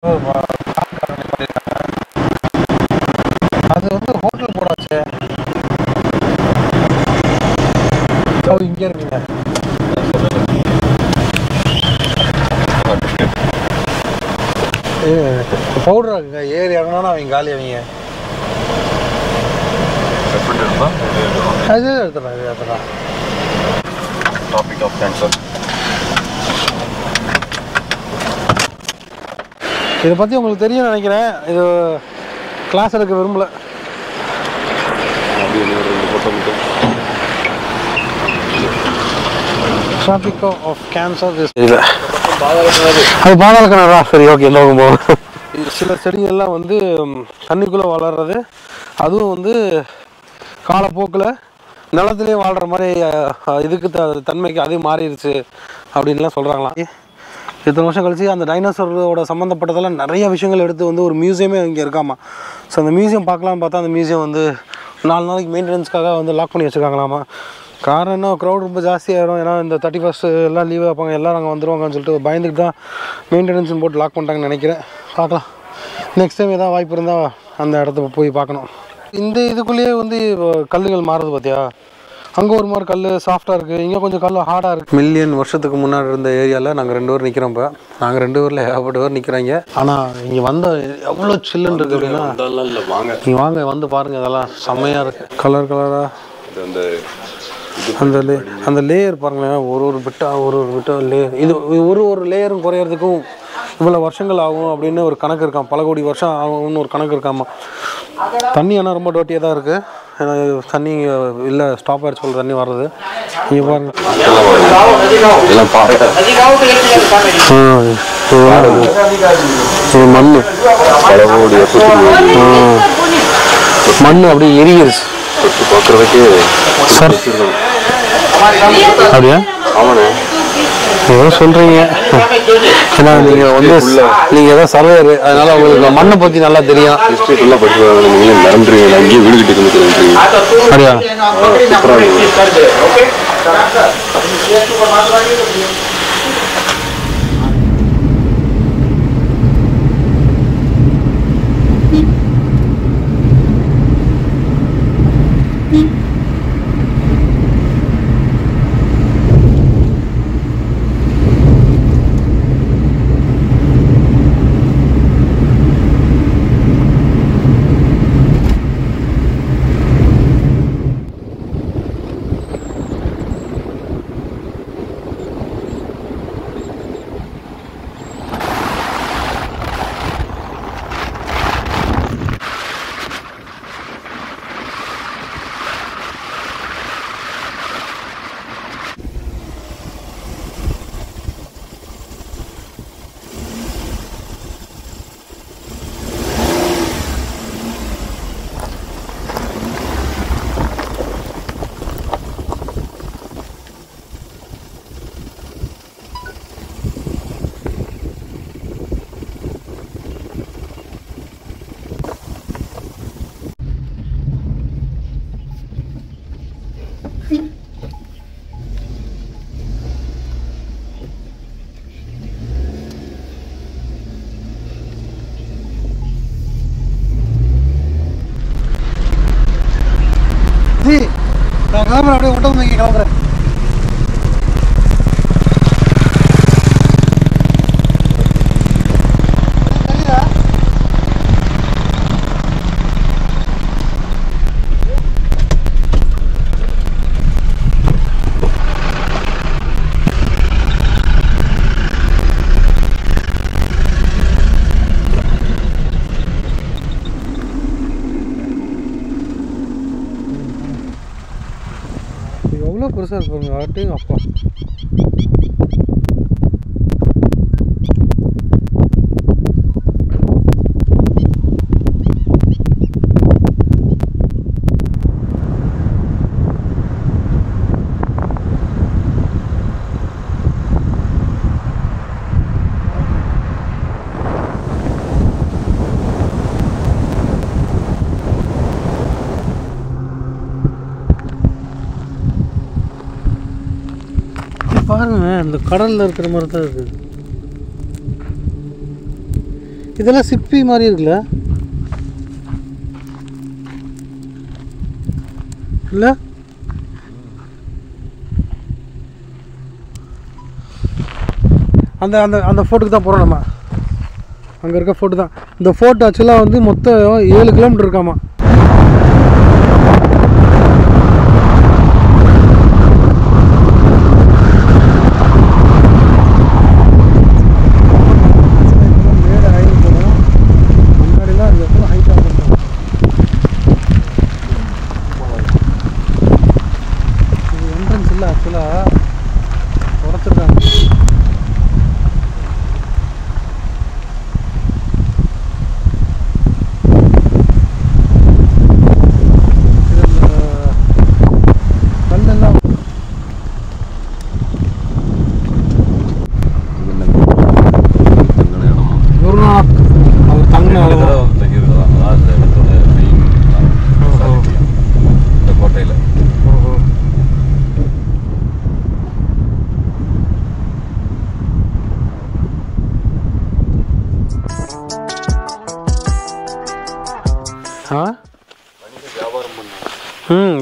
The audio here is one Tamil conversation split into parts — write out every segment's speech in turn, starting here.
அது வந்து ஹோட்டல் போடாச்சு. இங்கே இருக்குங்க. பவுடர் இருக்குங்க. ஏறி இறங்கினா அவங்க காலி அவங்க. அது எடுத்துடலாம், இது எடுத்துடலாம். Topic of cancer. இதை பற்றி உங்களுக்கு தெரியும் நினைக்கிறேன். இது கிளாஸ் எடுக்க விரும்பல. டாபிக் ஆஃப் கேன்சர் இல்லை, அது பாதாள கிணறா? சரி, ஓகே. எந்த பக்கம் போகும்? சில செடிகள்லாம் வந்து தண்ணிக்குள்ளே வளர்றது, அதுவும் வந்து காலப்போக்கில் நிலத்துலேயே வாழ்கிற மாதிரி இதுக்கு தன்மைக்கு அதே மாறிடுச்சு அப்படின்லாம் சொல்கிறாங்களாம். இத்தனை வருஷம் கழிச்சு அந்த டைனோசரோட சம்மந்தப்பட்டதெல்லாம் நிறைய விஷயங்கள் எடுத்து வந்து ஒரு மியூசியமே இங்கே இருக்காமா. ஸோ அந்த மியூசியம் பார்க்கலான்னு பார்த்தா அந்த மியூசியம் வந்து 4 நாளைக்கு மெயின்டெனன்ஸ்க்காக வந்து லாக் பண்ணி வச்சுருக்காங்களாமா. காரணம் என்ன, க்ரௌட் ரொம்ப ஜாஸ்தியாகிடும். ஏன்னா இந்த 31st எல்லாம் லீவ் வைப்பாங்க, எல்லோரும் அங்கே வந்துடுவாங்கன்னு சொல்லிட்டு பயந்துட்டு தான் மெயின்டெனன்ஸ்னு போட்டு லாக் பண்ணிட்டாங்கன்னு நினைக்கிறேன். பார்க்கலாம், நெக்ஸ்ட் டைம் எதாவது வாய்ப்பு இருந்தால் அந்த இடத்துக்கு போய் பார்க்கணும். இந்த இதுக்குள்ளேயே வந்து கல்லுகள் மாறுது பார்த்தியா? அங்கே ஒரு மாதிரி கல் சாஃப்டாக இருக்குது, இங்கே கொஞ்சம் கல் ஹார்டாக இருக்குது. மில்லியன் வருஷத்துக்கு முன்னாடி இருந்த ஏரியாவில் நாங்கள் 2 பேர் நிற்கிறோம். இப்போ நாங்கள் 2 பேரில் ஏகப்பட்ட பேர் நிற்கிறாங்க. ஆனால் இங்கே வந்த எவ்வளோ சில்லுன்னு இருக்குது அப்படின்னா, நீங்கள் வாங்க வந்து பாருங்கள். இதெல்லாம் செம்மையாக இருக்குது. கலர் கலராக அந்த லேயர் பாருங்களேன். ஒரு பிட்டா லேயர். இது ஒரு லேயரும் குறையிறதுக்கும் இவ்வளோ வருஷங்கள் ஆகும் அப்படின்னு ஒரு கணக்கு இருக்கான். பல கோடி வருஷம் ஆகும்னு ஒரு கணக்கு இருக்காமா. தண்ணி ஆனால் ரொம்ப டோட்டியாக தான் இருக்குது. ஏன்னா தண்ணி இல்லை, ஸ்டாப் ஆகிடுச்சு போல் தண்ணி வர்றது. இங்கே பாருங்கள், மண் அப்படியே எரியிருச்சு பார்க்குறதுக்கு. சார் அப்படியா? ஆமாண்ணே, ஏதோ சொல்கிறீங்க. ஏன்னா நீங்கள் வந்து நீங்கள் ஏதோ சர்வேயர், அதனால் உங்களுக்கு மண்ணை பற்றி நல்லா தெரியும். ஹிஸ்ட்ரி ஃபுல்லாக படிச்சு நீங்களே மறந்துடுவீங்க. அங்கேயே வீடு கட்டி அப்படியா? நான் கிளம்புறேன், அப்படியே விட்டு வந்து கிளம்புறேன். எவ்வளோ பெருசாக இருக்கு பாருங்க. ஆட்டையும் அப்பா பாருங்க, இந்த கடலில் இருக்கிற மாதிரி தான் இருக்குது. இதெல்லாம் சிப்பி மாதிரி இருக்குல்ல இல்லை? அந்த அந்த அந்த ஃபோர்ட்டுக்கு தான் போகிறோம் நம்ம. அங்கே இருக்க ஃபோர்ட்டு தான். இந்த ஃபோர்ட் ஆக்சுவலாக வந்து மொத்தம் 7 கிலோமீட்டர் இருக்காமா.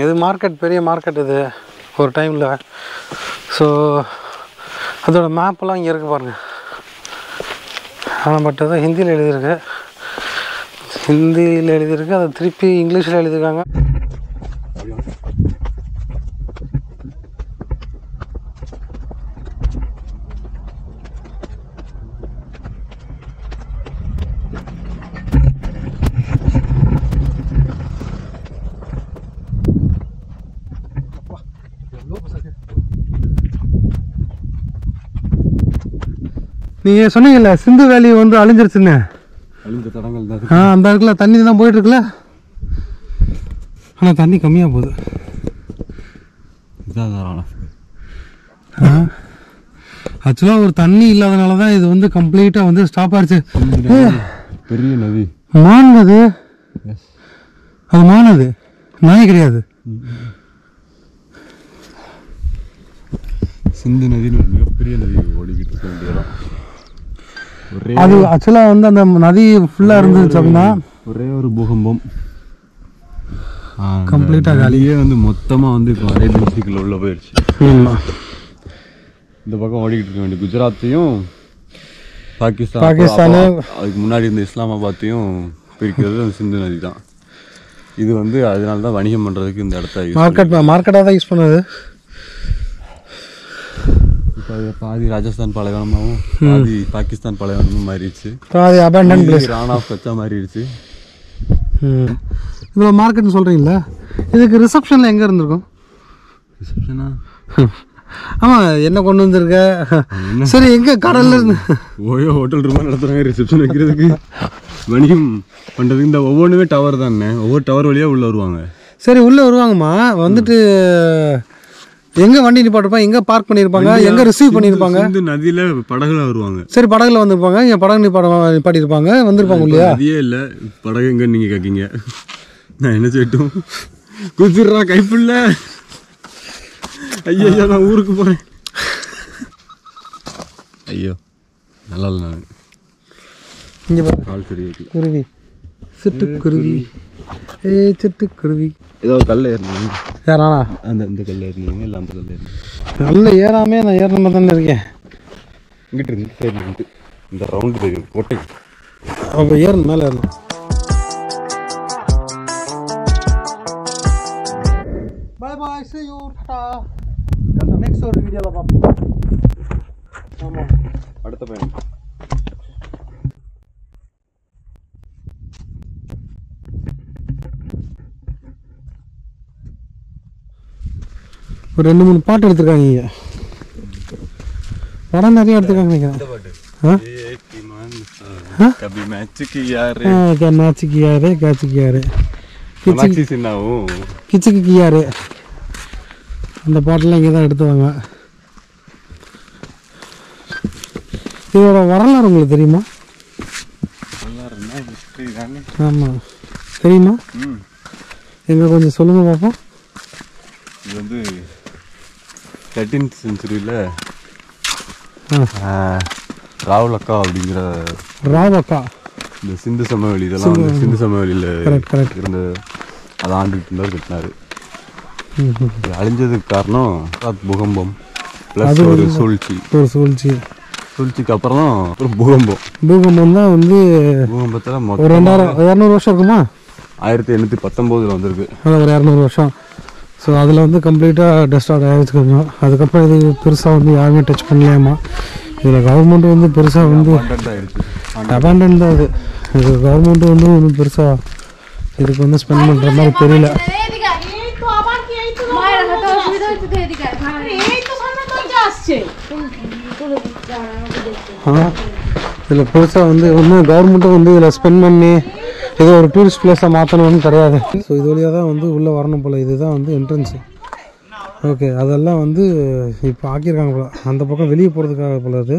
இது மார்க்கெட், பெரிய மார்க்கெட் இது ஒரு டைமில். ஸோ அதோட மேப்பெல்லாம் இங்கே இருக்குது பாருங்கள். ஆனால் பட் அது ஹிந்தியில் எழுதியிருக்கு, அதை திருப்பி இங்கிலீஷில் எழுதியிருக்காங்க. நீங்கள் சொன்னீங்கல்ல சிந்து வேலி வந்து அழிஞ்சிருச்சுன்னு, அழிஞ்ச தடங்கள் தான். அந்த இருக்குல்ல தண்ணி தான் போயிட்டுருக்குல்ல, ஆனால் தண்ணி கம்மியாக போகுது. ஆக்சுவலாக ஒரு தண்ணி இல்லாதனால தான் இது வந்து கம்ப்ளீட்டாக வந்து ஸ்டாப் ஆயிடுச்சு. பெரிய நதி மான் அது, அது மான், அது நாய் கிடையாது. சிந்து நதின்னு ஒரு மிகப்பெரிய நதி ஓடிக்கிட்டு இருக்க வேண்டியதான். அது ஆக்சுவலாக வந்து அந்த நதி ஃபுல்லாக இருந்துச்சு அப்படின்னா ஒரே ஒரு பூகம்பம் கம்ப்ளீட்டாக காலியே வந்து மொத்தமாக வந்து இப்போ அரேபியன் சீக்கில் உள்ளே போயிடுச்சு. இந்த பக்கம் ஓடிக்கிட்டு இருக்க வேண்டிய குஜராத்தையும் பாகிஸ்தானு அதுக்கு முன்னாடி இந்த இஸ்லாமாபாத்தையும் பிரிக்கிறது அந்த சிந்து நதி தான். இது வந்து அதனால தான் வணிகம் பண்ணுறதுக்கு இந்த இடத்த மார்க்கெட்டாக தான் யூஸ் பண்ணுது. இப்போ பாதி ராஜஸ்தான் பாலைவனமாகவும் பாதி பாகிஸ்தான் பாலைவனமும் மாறிடுச்சு, பாதி அபேண்டன் பிளேஸ், ரான் ஆஃப் கச்சா மாறிடுச்சு. இவ்வளோ மார்க்கெட்னு சொல்கிறீங்களா? இதுக்கு ரிசப்ஷனில் எங்கே இருந்திருக்கும்? ரிசப்ஷனா? ஆமாம், என்ன கொண்டு வந்திருக்க? சரி, எங்கே கடலில் இருந்து ஓயோ ஹோட்டல் ரூமாக நடத்துகிறாங்க ரிசப்ஷன் வைக்கிறதுக்கு, வணிகம் பண்ணுறதுக்கு. இந்த ஒவ்வொன்றுமே டவர் தானே, ஒவ்வொரு டவர் வழியாக உள்ளே வருவாங்க. சரி, உள்ளே வருவாங்கம்மா. வந்துட்டு எங்கே வண்டி நிப்பாட்டிருப்பாங்க, எங்கே பார்க் பண்ணியிருப்பாங்க, எங்கே ரிசீவ் பண்ணியிருப்பாங்க? இந்த நதியில் படகுல வருவாங்க. சரி, படகுல வந்திருப்பாங்க, என் படகு நிப்பாட்டியிருப்பாங்க, வந்திருப்பாங்க இல்லையா? நதியே இல்லை, படகு எங்கே நீங்கள் கேட்கீங்க? நான் என்ன செய்யட்டும்? குதிரா கைப்புள்ள, ஐயோ நான் ஊருக்கு போகிறேன். ஐயோ நல்லா இல்லை. நான் இங்கே பாரு, கால் சரி குருவி, சிட்டுக்குருவி, சிட்டுக்குருவி. ஏதோ கல்ல ஏறினீங்க? யாரானா? இந்த கல்ல ஏறினீங்க இல்லை அந்த கல்ல ஏறினீங்க? நல்ல ஏறாமே, நான் ஏறின மாதிரி தானே இருக்கேன். இங்கிட்டு இருந்து சரி இந்த ரவுண்டு தெரியும் கோட்டை. அப்போ ஏறணும், மேலே ஏறணும். பாய் பாய், see you, டாடா. நெக்ஸ்ட் ஒரு வீடியோவில் பார்ப்போம். ஆமாம், அடுத்த பயணம். ஒரு 2-3 பாட்டு எடுத்துருக்காங்க இங்கே. படம் நிறைய எடுத்துருக்காங்க நினைக்கிறேன். கிச்சுக்கு கியாரு அந்த பாட்டெல்லாம் இங்கே தான் எடுத்துவாங்க. இதோட வரலாறு உங்களுக்கு தெரியுமா? ஆமாம், தெரியுமா? எங்கே கொஞ்சம் சொல்லுங்கள் பார்ப்போம். இது வந்து 13th centuryல ராவ்லக்கா அப்படிங்கிற ராவக்கா இந்த சிந்து சமவெளி இதெல்லாம் வந்து சிந்து சமவெளியில் கரெக்ட் இருந்த அதை ஆண்டுகிட்டு இருந்தார் கட்டினார். அழிஞ்சதுக்கு காரணம் பூகம்பம் ப்ளஸ் ஒரு சூழ்ச்சிக்கு அப்புறம் தான் ஒரு பூகம்பம் தான் வந்து பூகம்பத்தில் ஒரு 200 வருஷம் இருக்குமா? 1819 வந்திருக்கு. அதான் ஒரு 200 வருஷம். ஸோ அதில் வந்து கம்ப்ளீட்டாக டெஸ்டார்ட் ஆகிடுச்சு கொஞ்சம். அதுக்கப்புறம் இது பெருசாக வந்து யாருமே டச் பண்ணலையாமா. இதில் கவர்மெண்ட்டு வந்து பெருசாக வந்து அபேண்டன் தான். இது கவர்மெண்ட்டு வந்து ஒன்றும் பெருசாக இதுக்கு வந்து ஸ்பெண்ட் பண்ணுற மாதிரி தெரியல. இதில் பெருசாக வந்து ஒன்றும் கவர்மெண்ட்டும் வந்து இதில் ஸ்பெண்ட் பண்ணி ஏதோ ஒரு டூரிஸ்ட் பிளேஸாக மாற்றணும்னு கிடையாது. ஸோ இது வழியாக தான் வந்து உள்ளே வரணும் போல். இதுதான் வந்து என்ட்ரன்ஸு. ஓகே, அதெல்லாம் வந்து இப்போ ஆக்கியிருக்காங்க போல். அந்த பக்கம் வெளியே போகிறதுக்காக போல் அது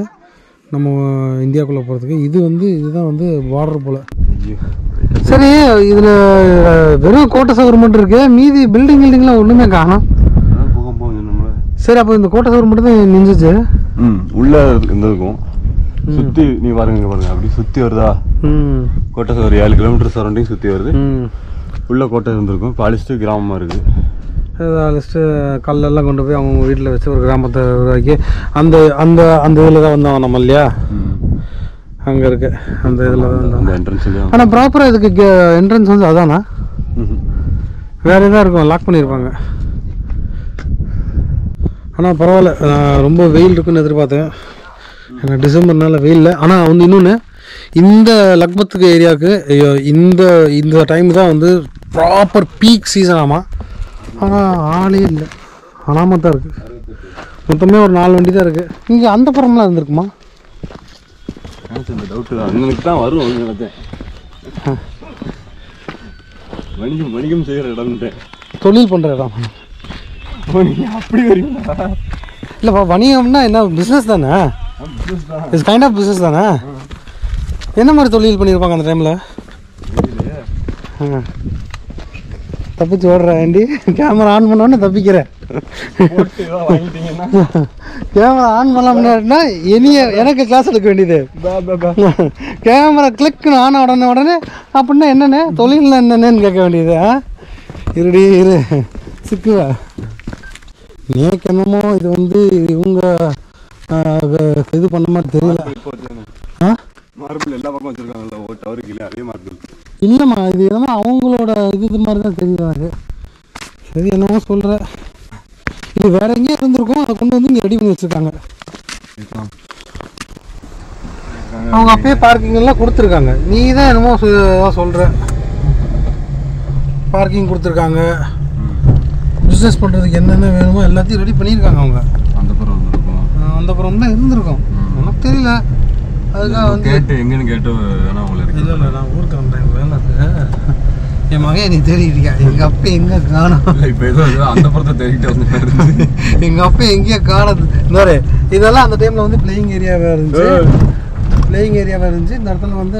நம்ம இந்தியாவுக்குள்ளே போகிறதுக்கு. இதுதான் வந்து பார்டர் போல். சரி, இதில் வெறும் கோட்டை சவர் மட்டும் இருக்கு, மீதி பில்டிங்லாம் ஒன்றுமே காணும். சரி, அப்போ இந்த கோட்டை சவர் மட்டும் தான் நின்றுச்சு. உள்ளே இருந்திருக்கும். சுற்றி நீ பாருங்க அப்படி சுற்றி வருதா கோட்டை சவர் 7 கிலோமீட்டர் சரௌண்டிங் சுற்றி வருது. உள்ள கோட்டை இருந்திருக்கும். பாலிஸ்ட்டு கிராமமாக இருக்குது. பாலிஸ்ட்டு கல்லெல்லாம் கொண்டு போய் அவங்க வீட்டில் வச்சு ஒரு கிராமத்தை உருவாக்கி அந்த அந்த அந்த இதில் தான் வந்தோம் நம்ம இல்லையா? அங்கே இருக்கு அந்த இதில் தான் வந்தோம் என்ட்ரன்ஸ். ஆனால் ப்ராப்பராக இதுக்கு என்ட்ரன்ஸ் வந்து அதானா? வேறு எதாவது இருக்கும், லாக் பண்ணியிருப்பாங்க. ஆனால் பரவாயில்ல, நான் ரொம்ப வெயில் இருக்குன்னு எதிர்பார்த்தேன். ஏன்னா டிசம்பர்னால வெயிலில். ஆனால் வந்து இன்னொன்று, இந்த லக்பத்துக்கு ஏரியாவுக்கு இந்த டைம் தான் வந்து ப்ராப்பர் பீக் சீசன் ஆமாம். ஆனால் ஆளே இல்லை, அனாமல் தான் இருக்குது. மொத்தமே ஒரு 4 வண்டி தான் இருக்குது. இங்கே அந்த புறம்லாம் இருந்திருக்குமா? தான் வரும் வணிகம் செய்கிற இடம், தொழில் பண்ணுற இடம். அப்படி வரீங்களா? இல்லைப்பா, வணிகம்னா என்ன? பிஸ்னஸ் தானே, இட்ஸ் கைண்ட் ஆஃப் பிஸ்னஸ் தானே. என்ன மாதிரி தொழில் பண்ணியிருப்பாங்க அந்த டைமில்? தப்பிச்சு ஓடுற ஆண்டி, கேமரா ஆன் பண்ணோன்னே தப்பிக்கிறேன். கேமரா ஆன் பண்ண முன்னாடினா எனக்கு கிளாஸ் எடுக்க வேண்டியது. கேமரா கிளிக்னு ஆன உடனே அப்படின்னா என்னென்ன தொழில் என்னென்னு கேட்க வேண்டியது. இருடி இரு சிக்குவ. நேக்கு என்னமோ இது வந்து இவங்க இது பண்ண மாதிரி தெரியல. இல்லைம்மா, இது என்னமோ அவங்களோட இது மாதிரி தான் தெரியுது. சரி, என்னமோ சொல்கிற. இது வேற எங்கேயும் இருந்திருக்கும், அதை கொண்டு வந்து இங்கே ரெடி பண்ணி வச்சுருக்காங்க. அவங்க அப்பயே பார்க்கிங் எல்லாம் கொடுத்துருக்காங்க. நீ தான் என்னமோ சொல்கிற. பார்க்கிங் கொடுத்துருக்காங்க, பிஸ்னஸ் பண்ணுறதுக்கு என்னென்ன வேணுமோ எல்லாத்தையும் ரெடி பண்ணியிருக்காங்க அவங்க. அந்த புறம் தான் இருந்திருக்கும், உனக்கு தெரியல. அதுக்காக வந்து கேட்டு எங்கன்னு கேட்டு இல்லை நான் ஊருக்கு வந்தேன் வேலை. என் மகன் நீ தேடிட்டியா? எங்கள் அப்பா எங்கே காணும்? இப்போ ஏதோ அந்த புறத்தை தேடிட்டு வந்து எங்கள் அப்பா எங்கேயோ காணது. இன்னொரு இதெல்லாம் அந்த டைமில் வந்து பிளேயிங் ஏரியாவாக இருந்துச்சு. இந்த இடத்துல வந்து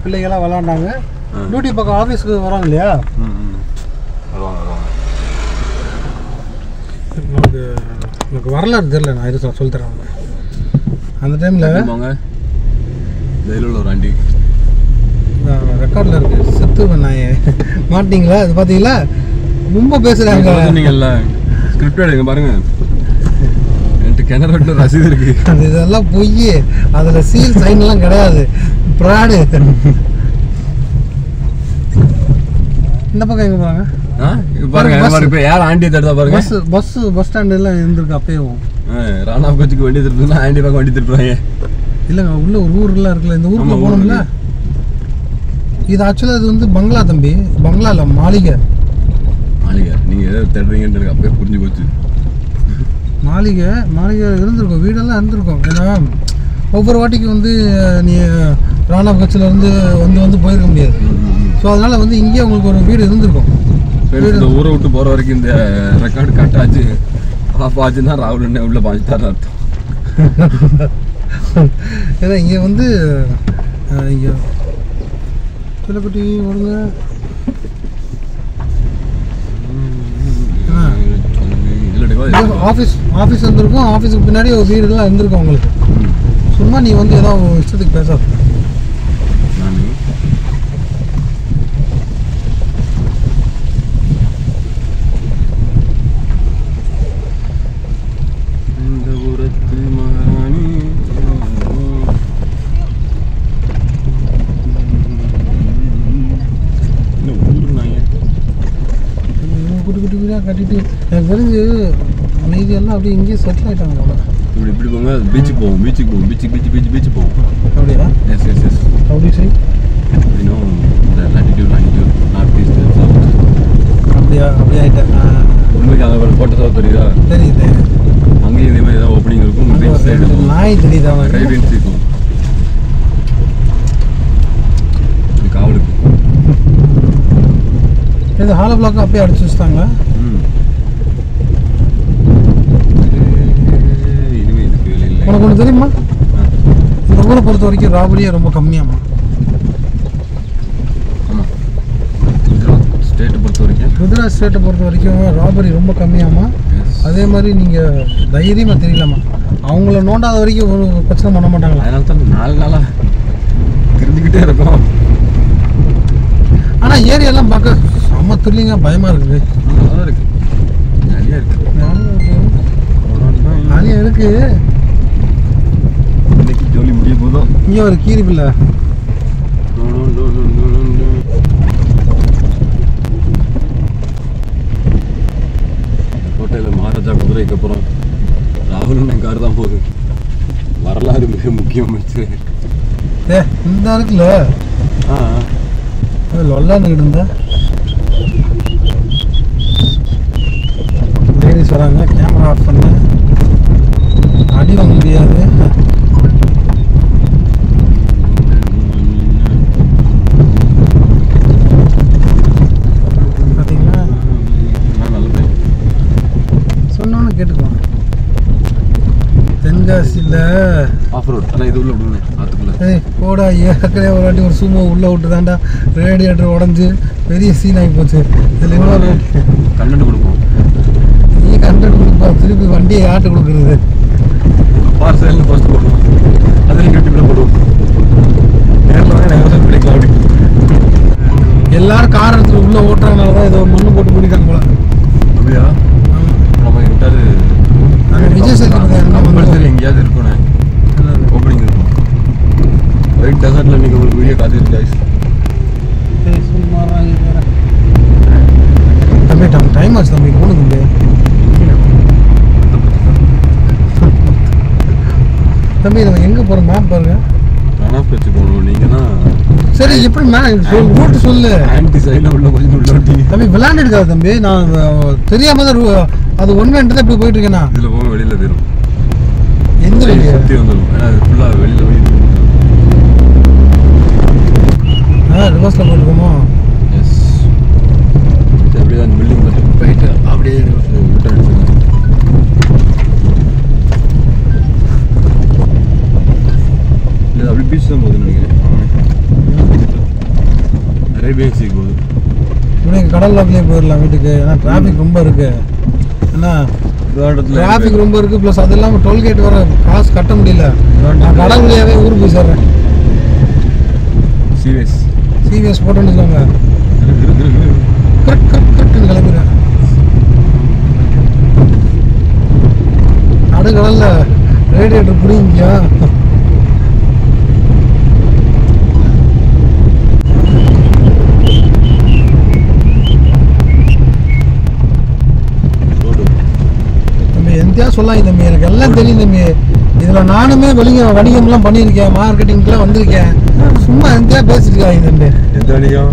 பிள்ளைகள்லாம் விளாண்டாங்க. டியூட்டி பக்கம் ஆஃபீஸுக்கு வராங்க இல்லையா? எனக்கு வரலாறு தெரியல, நான் இது சொல்லித்தரேன். அந்த டைமில் ஒரு ஆண்டி ரெக்கார்டில் இருக்குது. செத்து பண்ணாயே மாட்டிங்களா? அது பார்த்தீங்களா? ரொம்ப பேசுகிறாங்க. நீங்கள்ல ஸ்கிரிப்ட் எடுங்க பாருங்க. என்கிட்ட கிணறு ரசீது இருக்கு. அது இதெல்லாம் பொய். அதில் சீல் சைன்லாம் கிடையாது, ப்ராடு. இந்த பக்கம் எங்கே போகிறாங்க பாருங்க. யார் ஆண்டி தடுத்தா பாருங்க. பஸ் ஸ்டாண்ட் எல்லாம் இருந்திருக்கு அப்பயும். ராணா கோச்சுக்கு வண்டி திருப்புனா ஆண்டி பக்கம் வண்டி திருப்புறாங்க. இல்லைங்க, உள்ள ஒரு ஊர்லாம் இருக்குல்ல, இந்த ஊருக்குள்ள போகணும்ல. இது ஆக்சுவலாக இது வந்து பங்களா தம்பி, பங்களா இல்லை, மாளிகை. நீங்கள் எதாவது தேடுறீங்கன்னு அப்பயே புரிஞ்சு போச்சு. மாளிகை இருந்திருக்கும், வீடெல்லாம் இருந்திருக்கும். ஏன்னா ஒவ்வொரு வாட்டிக்கு வந்து நீ ராணா கட்சியிலேருந்து வந்து போயிருக்க முடியாது. ஸோ அதனால் வந்து இங்கேயே உங்களுக்கு ஒரு வீடு இருந்திருக்கும். இந்த ஊரை விட்டு போகிற வரைக்கும் இந்த ரெக்கார்டு கட் ஆச்சு. ஆஃப் ஆச்சுன்னா ராகுல் என்ன உள்ளே பாஞ்சிட்டாருன்னு அர்த்தம். ஏன்னா இங்கே வந்து இங்கே சிலப்பட்டி வருங்க. ஆஃபீஸ் வந்துருக்கும். ஆஃபீஸுக்கு பின்னாடி ஒரு வீடுலாம் இருந்திருக்கும் உங்களுக்கு. சும்மா நீ வந்து ஏதாவது இஷ்டத்துக்கு பேசாத. வீடாக கட்டிட்டு எனக்கு தெரிஞ்சு மீதி எல்லாம் அப்படியே இங்கேயே செட்டில் ஆகிட்டாங்க போல. இப்படி போங்க பீச்சுக்கு போவோம் பீச்சு போவோம். அப்படியா? எஸ் அப்படி சரி இன்னும் இந்த லாட்டிடியூட் நார்த் ஈஸ்ட் சவுத் அப்படியே ஆகிட்டேன். உங்களுக்கு அங்கே கோட்டை சவுத் தெரியுதா? தெரியுது. அங்கேயும் இதே மாதிரி ஏதாவது ஓப்பனிங் இருக்கும். பீச் சைடு நாய் தெரியுது. அவன் ரைவின்ஸ் இருக்கும் இது காவலுக்கு. இது ஹாலோ பிளாக் அப்படியே அடிச்சு வச்சுட்டாங்களா? இனிமே இதுக்கு வேலை இல்லை. உனக்கு ஒன்று தெரியுமா, இந்த ஊரை பொறுத்த வரைக்கும் ராபரியே ரொம்ப கம்மியாமா? ஆமாம், குஜராத் ஸ்டேட்டை பொறுத்த வரைக்கும் ராபரி ரொம்ப கம்மியாமா. அதே மாதிரி நீங்கள் தைரியமாக தெரியலாமா, அவங்கள நோண்டாத வரைக்கும் ஒரு பிரச்சனை பண்ண மாட்டாங்களா? அதனால தான் 4 நாளாக தெரிஞ்சுக்கிட்டே இருக்கோம். ஆனால் ஏரியாலாம் பார்க்க செம்ம த்ரில்லிங்காக பயமாக இருக்குது. நல்லா இருக்கு, ஜாலியாக இருக்கு. இன்னைக்கு ஜோலி முடிய போதும். இங்கே ஒரு கீரி பிள்ளை கோட்டையில் மகாராஜா குதிரைக்கு அப்புறம் ராகுல் கார் தான் போகுது. வரலாறு மிக முக்கியமாச்சு. இந்த இருக்குல்ல லொல்லான்னு இருந்தா லேடிஸ் வராங்க. கேமரா ஆஃப் பண்ண அடி வாங்க முடியாது. பார்த்தீங்களா, சொன்னோன்னு கேட்டுக்குவாங்க. தென்காசியில் ஆஃப் ரோட். ஆனால் இது உள்ள விடுங்க ஆற்றுக்குள்ள. போடா, ஏற்கனவே ஒரு வாட்டி ஒரு சும்மா உள்ளே விட்டு தாண்டா ரேடியேட்டர் உடஞ்சி பெரிய சீன் ஆகி போச்சு. இதில் இன்னொரு கண்டென்ட் கொடுப்போம். நீ கண்டென்ட் கொடுப்பா, திருப்பி வண்டியை யார்ட்டு கொடுக்குறது? பார்சல்னு ஃபர்ஸ்ட் போடுவோம், அதில் யூடியூப்ல போடுவோம். நேரில் வந்து நாங்கள் பிடிக்கலாம். அப்படி எல்லாரும் கார் எடுத்துட்டு உள்ளே ஓட்டுறதுனால தான் ஏதோ மண்ணு போட்டு பிடிக்காங்க போல. அப்படியா? நம்ம விட்டாது விஜய் சேதுபதி கம்பல்சரி எங்கேயாவது இருக்குண்ணே, ஓப்பனிங் இருக்கும். ஒயிட் டெசர்ட்ல நீங்கள் உங்களுக்கு வீடியோ காத்திருக்கு guys. தம்பி டைம் ஆச்சு தம்பி, போகணும் தம்பி. தம்பி நம்ம எங்கே போகிறோம் மேப் பாருங்க. ரன்-ஆஃப் வச்சு போகணும். நீங்கள் தான் சரி, எப்படி ரூட்டு சொல்லு. ஆன்டி சைடில் உள்ள கொஞ்சம் உள்ள ஓட்டிங்க தம்பி விளையாண்டு இருக்காது தம்பி, நான் தெரியாம தான் அது ஒன்வேன்ட்டு தான் இப்படி போயிட்டு இருக்கேண்ணா. இதில் போக வெளியில் போயிடும். எந்த வெளியே சுற்றி வந்துடும். ஏன்னா அது ஃபுல்லாக வெளியில் போய் ரிவர்ஸில் போட்டுருக்கோமோ? எஸ், அப்படியே தான் பில்டிங் மட்டும் போயிட்டு அப்படியே விட்டு அடிச்சுங்க. இல்லை அப்படி பீச் தான் போகுதுன்னு நினைக்கிறேன். அரேபியன் சீ போகுது. இப்படி கடல் அப்படியே போயிடலாம் வீட்டுக்கு. ஏன்னா டிராஃபிக் ரொம்ப இருக்கு. ஏன்னா டிராஃபிக் ரொம்ப இருக்கு, ப்ளஸ் அது இல்லாமல் டோல்கேட் வர காசு கட்ட முடியல. நான் கடல் வழியாவே ஊருக்கு போய் சேர்றேன். சிவிஎஸ் போட்டோன்னு வச்சுக்கோங்க, கரெக்டுன்னு கிளம்பிடுறேன். நடுக்கடல்ல ரேடியேட்டர் பிடிங்க. எந்தியா சொல்லாங்க தம்பி, எனக்கு எல்லாம் தெரியும் தம்பி. இதில் நானுமே வணிகம்லாம் பண்ணியிருக்கேன், மார்க்கெட்டிங்க்குலாம் வந்திருக்கேன். சும்மா எந்தியா பேசிட்டு இருக்காங்க தம்பி. எந்த வணிகம்?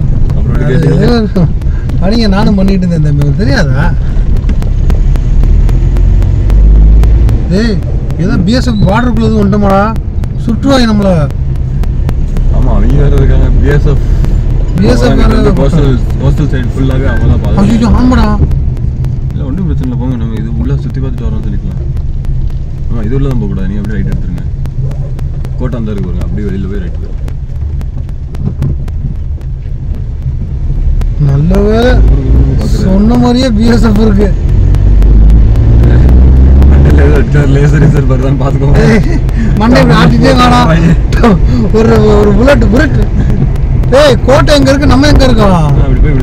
வணிகம் நானும் பண்ணிட்டு இருந்தேன் தம்பி, உங்களுக்கு தெரியாதா? ஏய், ஏதோ பிஎஸ்எஃப் பார்டருக்குள்ள எதுவும் உண்டுமாடா, சுற்றுவாங்க நம்மளை. ஆமாம், அவங்க வேறு இருக்காங்க. பிஎஸ்எஃப் கோஸ்டல் சைடு ஃபுல்லாகவே அவங்க தான் பார்த்து. ஐயோ ஆமாடா. இல்லை ஒன்றும் பிரச்சனை இல்லை, போங்க. நம்ம இது உள்ளே சுற்றி பார்த்துட்டு வரோம்னு சொல்லிக்கலாம். ஆமாம், இது உள்ள தான் போகக்கூடாது. நீங்கள் அப்படியே ரைட் எடுத்துருங்க. கோட்டை அந்த இருக்கு பாருங்க, அப்படியே வெளியில் போய் ரைட் போய். நல்ல வேலை சொன்ன மாதிரியே பிஎஸ்எஃப் இருக்கு. லேசர் வருதான்னு பார்த்துக்கோங்க. மண்டை ஆட்டிட்டே காணா. ஒரு புல்லட். ஏய், கோட்டை எங்க இருக்கு, நம்ம எங்க இருக்கோம்? அப்படி போய்